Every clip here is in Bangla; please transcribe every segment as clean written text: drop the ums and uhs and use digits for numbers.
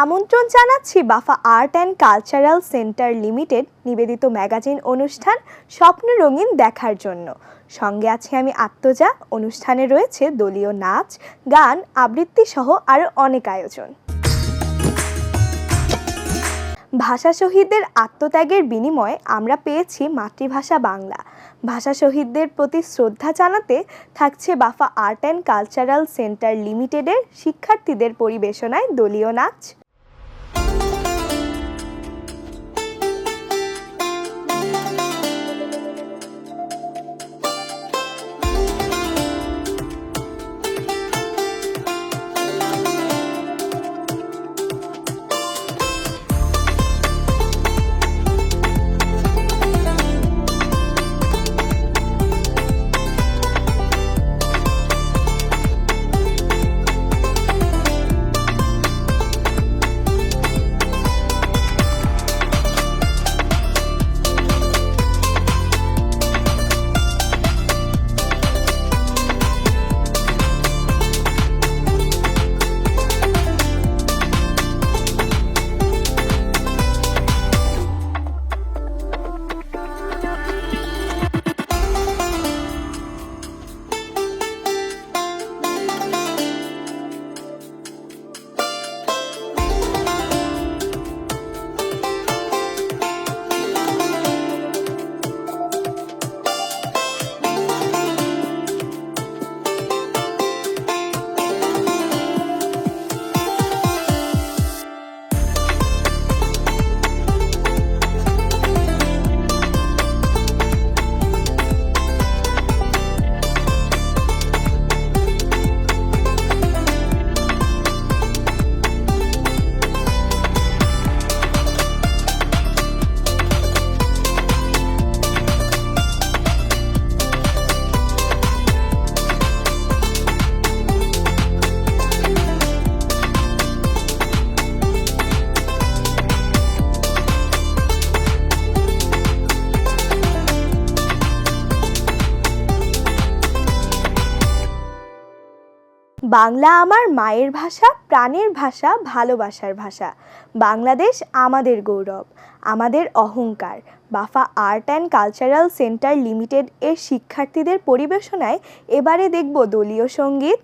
আমন্ত্রণ জানাচ্ছি BAFA art and cultural centre limited নিবেদিত ম্যাগাজিন অনুষ্ঠান স্বপ্ন রঙিন দেখার জন্য। সঙ্গে আছে আমি আত্মজা। অনুষ্ঠানে রয়েছে দলীয় নাচ, গান, আবৃত্তি সহ আরও অনেক আয়োজন। ভাষা শহীদদের আত্মত্যাগের বিনিময়ে আমরা পেয়েছি মাতৃভাষা বাংলা। ভাষা শহীদদের প্রতি শ্রদ্ধা জানাতে থাকছে বাফা আর্ট অ্যান্ড কালচারাল সেন্টার লিমিটেডের শিক্ষার্থীদের পরিবেশনায় দলীয় নাচ। বাংলা আমার মায়ের ভাষা, প্রাণের ভাষা, ভালোবাসার ভাষা। বাংলাদেশ আমাদের গৌরব, আমাদের অহংকার। BAFA art and cultural centre limited এর শিক্ষার্থীদের পরিবেশনায় এবারে দেখব দলীয় সঙ্গীত,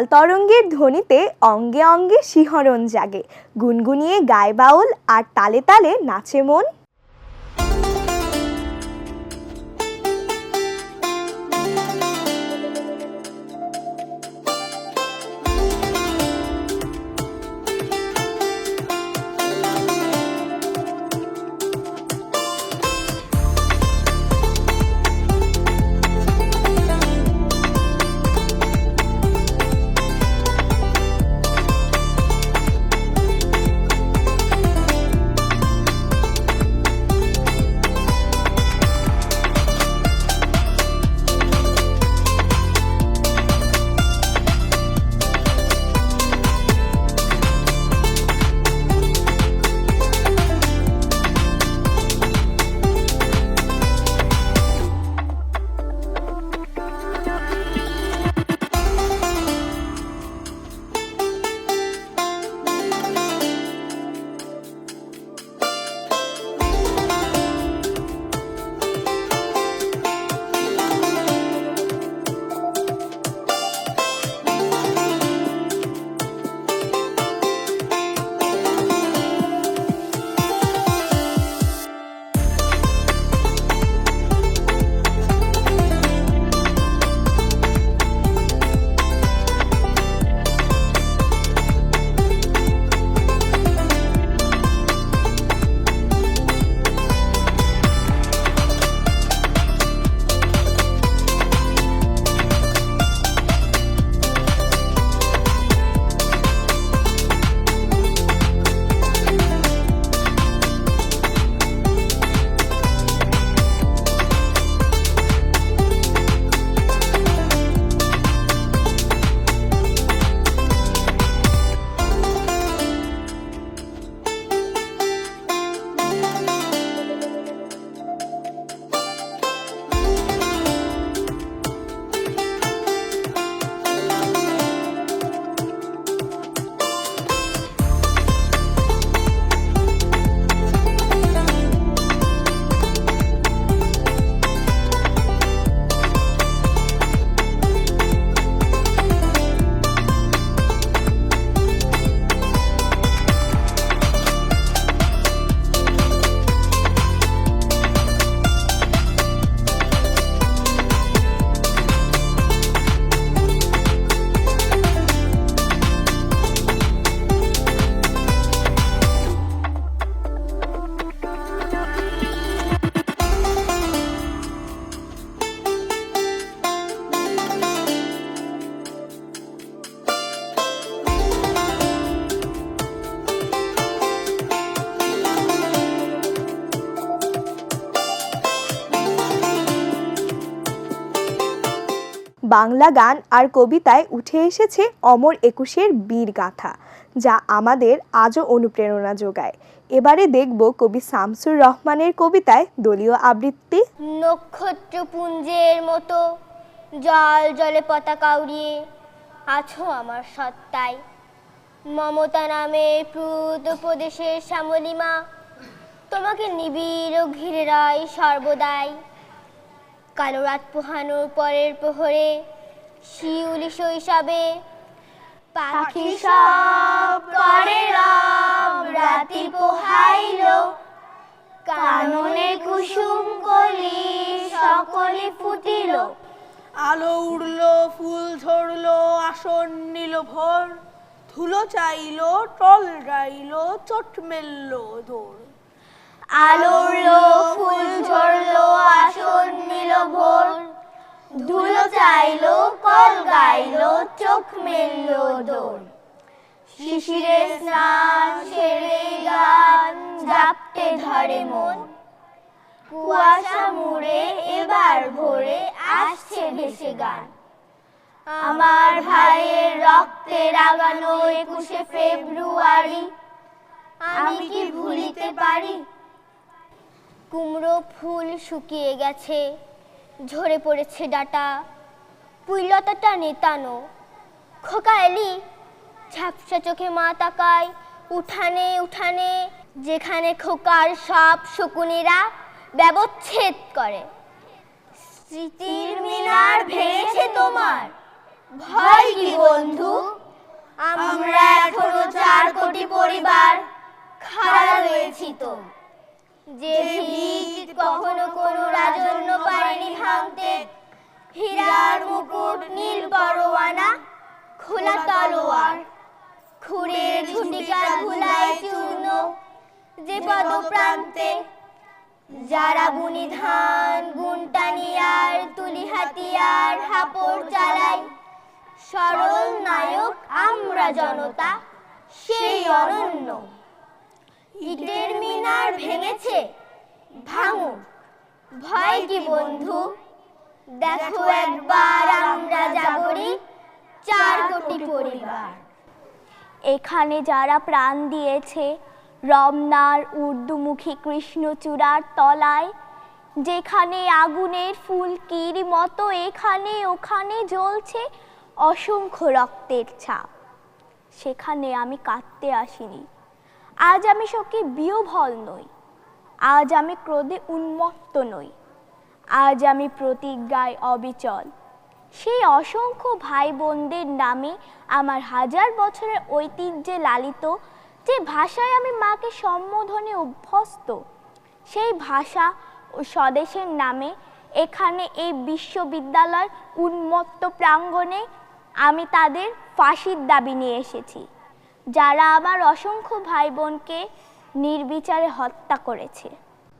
তাল তরঙ্গের ধ্বনিতে অঙ্গে অঙ্গে শিহরণ জাগে, গুনগুনিয়ে গায় বাউল আর তালে তালে নাচে মন। বাংলা গান আর কবিতায় উঠে এসেছে অমর একুশের বীর গাথা, যা আমাদের আজও অনুপ্রেরণা যোগায়। এবারে দেখব কবি শামসুর রহমানের কবিতায় দলীয় আবৃত্তি। নক্ষত্রপুঞ্জের মতো জল জলে পতাকা উড়িয়ে আছো আমার সত্তায়, মমতা নামে প্রুত প্রদেশের শ্যামলিমা, তোমাকে নিবিড় ঘিরে রয় সর্বদাই। কালো রাত পোহানোর পরের প্রহরে শিউলি শৈশবে পাখি সব করে রব রাতি পোহাইল, কাননে কুসুম কলি সকলে ফুটিল। আলো উড়লো, ফুল ঝরলো, আসন নিল ভোর, ধুলো চাইলো, টল গাইলো, চোট মেললো দৌড়। আলো উড়লো, ফুল ঝরলো, আসন নিল ভোর, ধুলো চাইলো, কল গাইলো, চোখ মেললো দৌড়। শিশিরে স্নান সেরে গান জাপটে ধরে মন, কুয়াশা মুড়ে এবার ভোরে আসছে ভেসে গান। আমার ভাইয়ের রক্তে রাগানো 21শে ফেব্রুয়ারি, আমি কি ভুলিতে পারি? কুমড়ো ফুল শুকিয়ে গেছে, ঝরে পড়েছে ডাটা, পুইলতাটা নেতানো। খোকা এলি? ঝাপসা চোখে মা তাকায় উঠানে উঠানে, যেখানে খোকার সব শকুনেরা ব্যবচ্ছেদ করে। স্মৃতির মিনার ভেঙেছে তোমার, ভয় কি বন্ধু, আমরা এখনো 4 কোটি পরিবার খাড়া রয়েছি তো, যে ভিত কখনো কোনো রাজন্য পারেনি ভাঙতে। হীরার মুকুট, নীল পরোয়ানা, খোলা তলোয়ার, খুরের ঝুটিকা ধুলায় চূর্ণ যে পদপ্রান্তে। যারা বুনি ধান, গুনটানিয়ার, তুলি হাতিয়ার, হাপড় চালাই, সরল নায়ক আমরা জনতা সেই অরণ্য। ইটের মিনার ভেঙেছে, ভাঙুক, ভয় কি বন্ধু, দেখো একবার আমরা জাগরি 4 কোটি পরিবার। এখানে যারা প্রাণ দিয়েছে রমনার উর্দুমুখী কৃষ্ণচূড়ার তলায়, যেখানে আগুনের ফুলকির মতো এখানে ওখানে জ্বলছে অসংখ্য রক্তের ছাপ, সেখানে আমি কাঁদতে আসিনি। আজ আমি শোকে বিহ্বল নই, আজ আমি ক্রোধে উন্মত্ত নই, আজ আমি প্রতিজ্ঞায় অবিচল। সেই অসংখ্য ভাই বোনদের নামে আমার 1000 বছরের ঐতিহ্যে লালিত যে ভাষায় আমি মাকে সম্বোধনে অভ্যস্ত, সেই ভাষা ও স্বদেশের নামে এখানে এই বিশ্ববিদ্যালয়ের উন্মত্ত প্রাঙ্গণে আমি তাদের ফাঁসির দাবি নিয়ে এসেছি, যারা আমার অসংখ্য ভাই বোনকে নির্বিচারে হত্যা করেছে।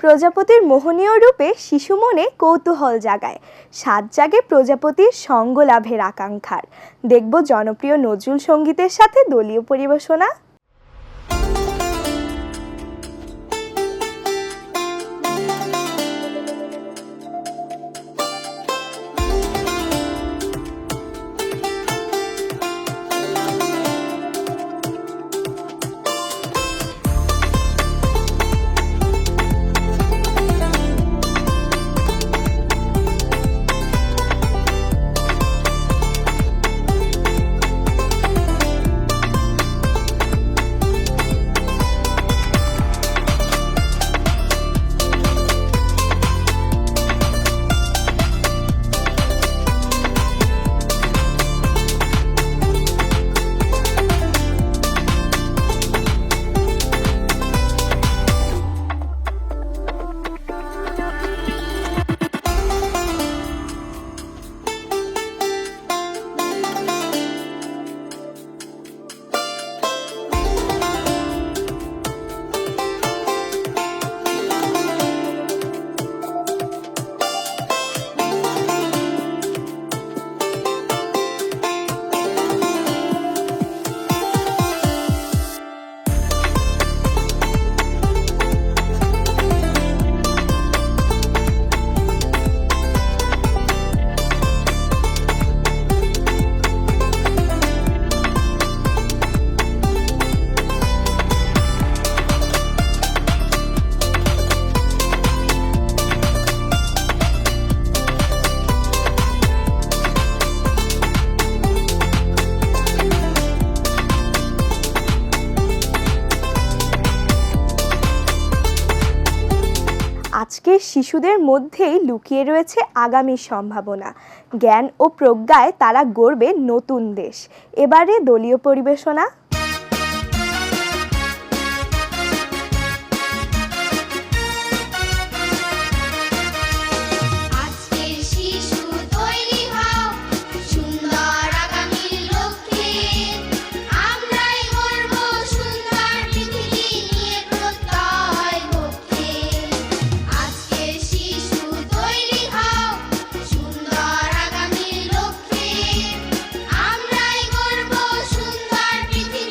প্রজাপতির মোহনীয় রূপে শিশু মনে কৌতূহল জাগায়, সাত জাগে প্রজাপতির সঙ্গ লাভের আকাঙ্ক্ষার। দেখব জনপ্রিয় নজরুল সঙ্গীতের সাথে দলীয় পরিবেশনা। আজকের শিশুদের মধ্যেই লুকিয়ে রয়েছে আগামীর সম্ভাবনা। জ্ঞান ও প্রজ্ঞায় তারা গড়বে নতুন দেশ। এবারে দলীয় পরিবেশনা। আমরাই গর্ব সুন্দর পৃথিবী।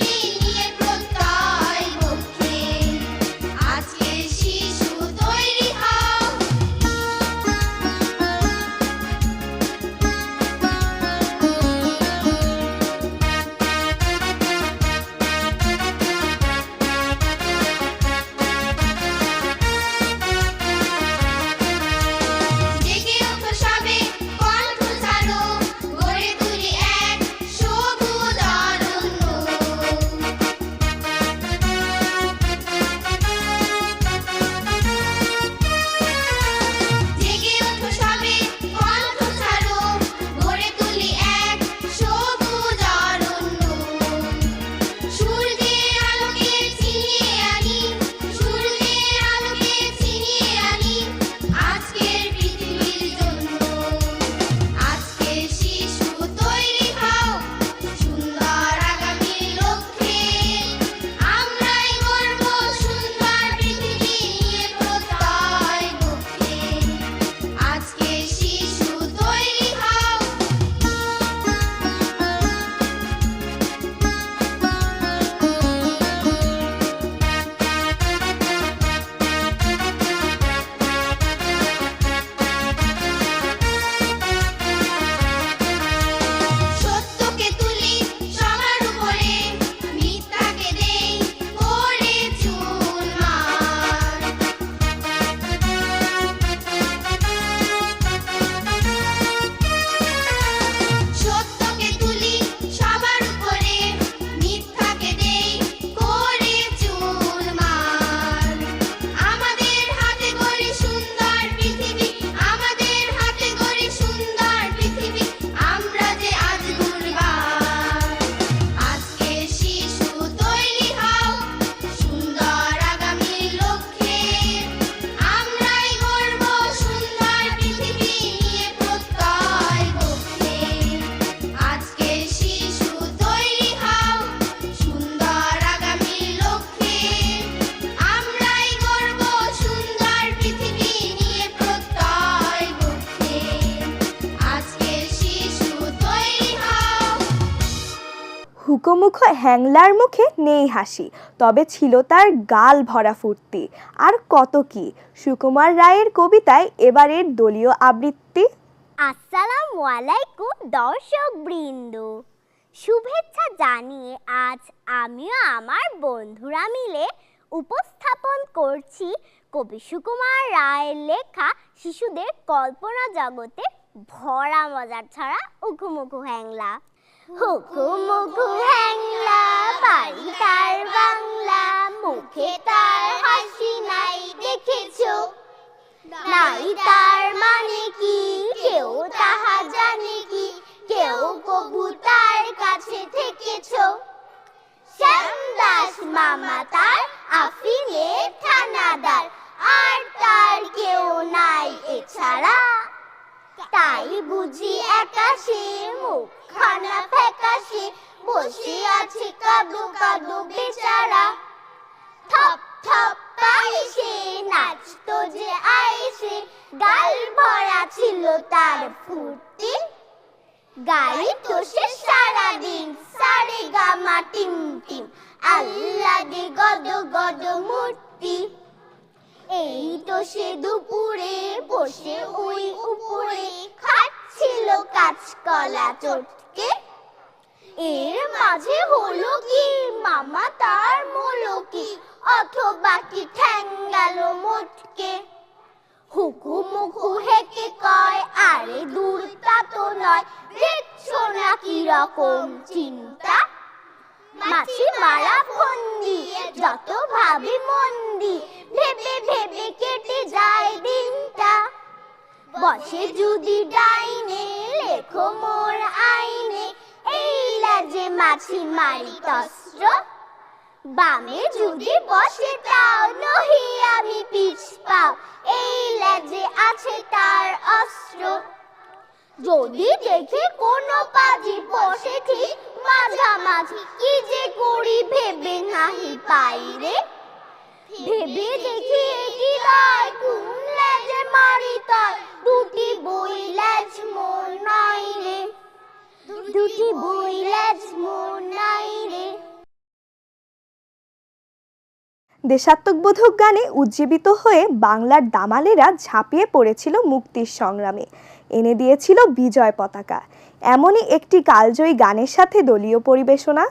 হুকোমুখো হ্যাংলার মুখে নেই হাসি, তবে ছিল তার গাল ভরা ফুর্তি। আর কত কি, সুকুমার রায়ের কবিতায় এবারের দলীয় আবৃত্তি। আসসালামু আলাইকুম দর্শক বৃন্দ, শুভেচ্ছা জানিয়ে আজ আমিও আমার বন্ধুরা মিলে উপস্থাপন করছি কবি সুকুমার রায়ের লেখা শিশুদের কল্পনা জগতে ভরা মজার ছড়া উকুমুকু হ্যাংলা। হুকুমুকু হ্যাংলা, বাড়ি তার বাংলা, মুখে তার হাসি নাই দেখেছো, নাই তার মানে কি কেউ তাহা জানে কি, কেউ কবু তার কাছে থেকেছো। শ্যামদাস মামা তার আফিনে থানাদার, আর তার কেউ নাই এছাড়া, তাই বুঝি একাশে মুখখানা ফ্যাকাশে বসে আছে কাদো কাদো বেচারা। থপ থপ পায়েসে নাচতো যে আয়েসে, গাল ভরা ছিল তার ফুর্তি, গাইতো সে সারাদিন সারে গামা টিম টিম, আল্লাদে গদ গদ মূর্তি। এই তো সে দুপুরে বসে ওই উপরে খাচ্ছিল কাঁচকলা চটকে, এর মাঝে হলো কি মামা তার মলো কি, অথবা কি ঠ্যাং গেল মোটকে। হুকুমুকু হেকে কয় আরে দূর তা তো নয়, দেখছো না কি রকম চিন্তা, মাছি মারা ফন্দি যত ভাবি মন্দি, ভেবে ভেবে কেটে যায় দিনটা। বসে যদি ডাইনে লেখো মোর আইনে, এই লাজে মাছি মারি তস্ত্র, বামে যদি বসে তাও নহি আমি পিছ পাও, এই লাজে আছে তার অস্ত্র। যদি দেখি কোনো পাজি বসে ঠিক মাঝামাঝি, কি যে করি ভেবে নাহি পাইরে, ভেবে দেখি কি রায় কোন লেজে মারি তাই, দুটি বই লেজ মোর নাই রে, দুটি বই লেজ মোর নাই রে। দেশাত্মবোধক গানে উজ্জীবিত হয়ে বাংলার দামালেরা ঝাঁপিয়ে পড়েছিল মুক্তির সংগ্রামে, এনে দিয়েছিল বিজয় পতাকা। এমনই একটি কালজয়ী গানের সাথে দলীয় পরিবেশনা।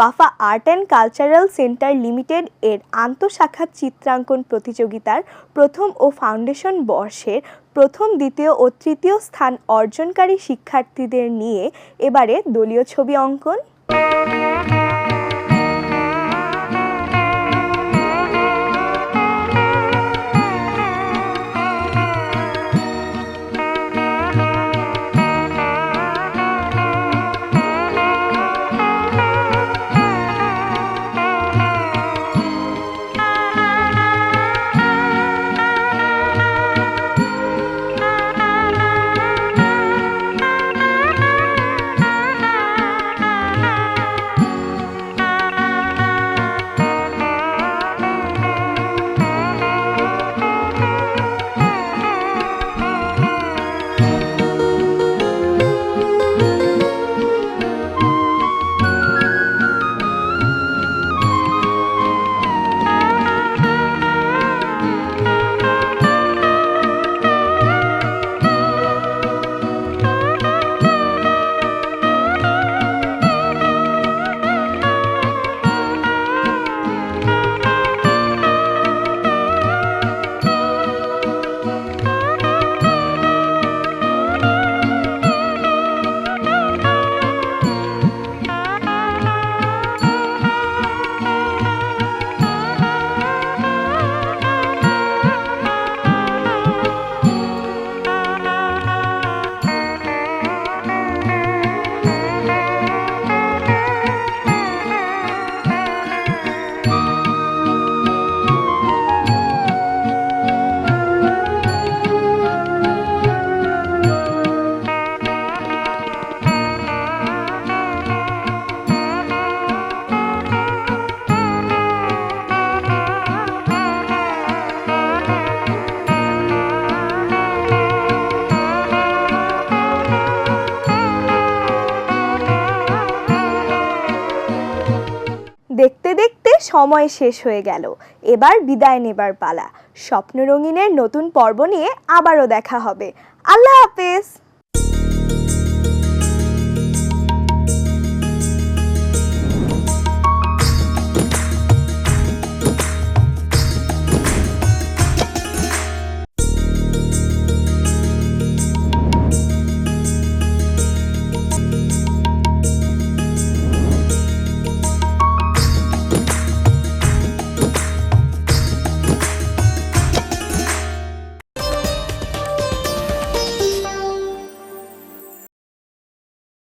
BAFA art and cultural centre limited এর আন্তঃশাখা চিত্রাঙ্কন প্রতিযোগিতার প্রথম ও ফাউন্ডেশন বর্ষের প্রথম, দ্বিতীয় ও তৃতীয় স্থান অর্জনকারী শিক্ষার্থীদের নিয়ে এবারে দলীয় ছবি অঙ্কন। দেখতে দেখতে সময় শেষ হয়ে গেল, এবার বিদায় নেবার পালা। স্বপ্ন রঙিনের নতুন পর্ব নিয়ে আবারও দেখা হবে। আল্লাহ হাফেজ।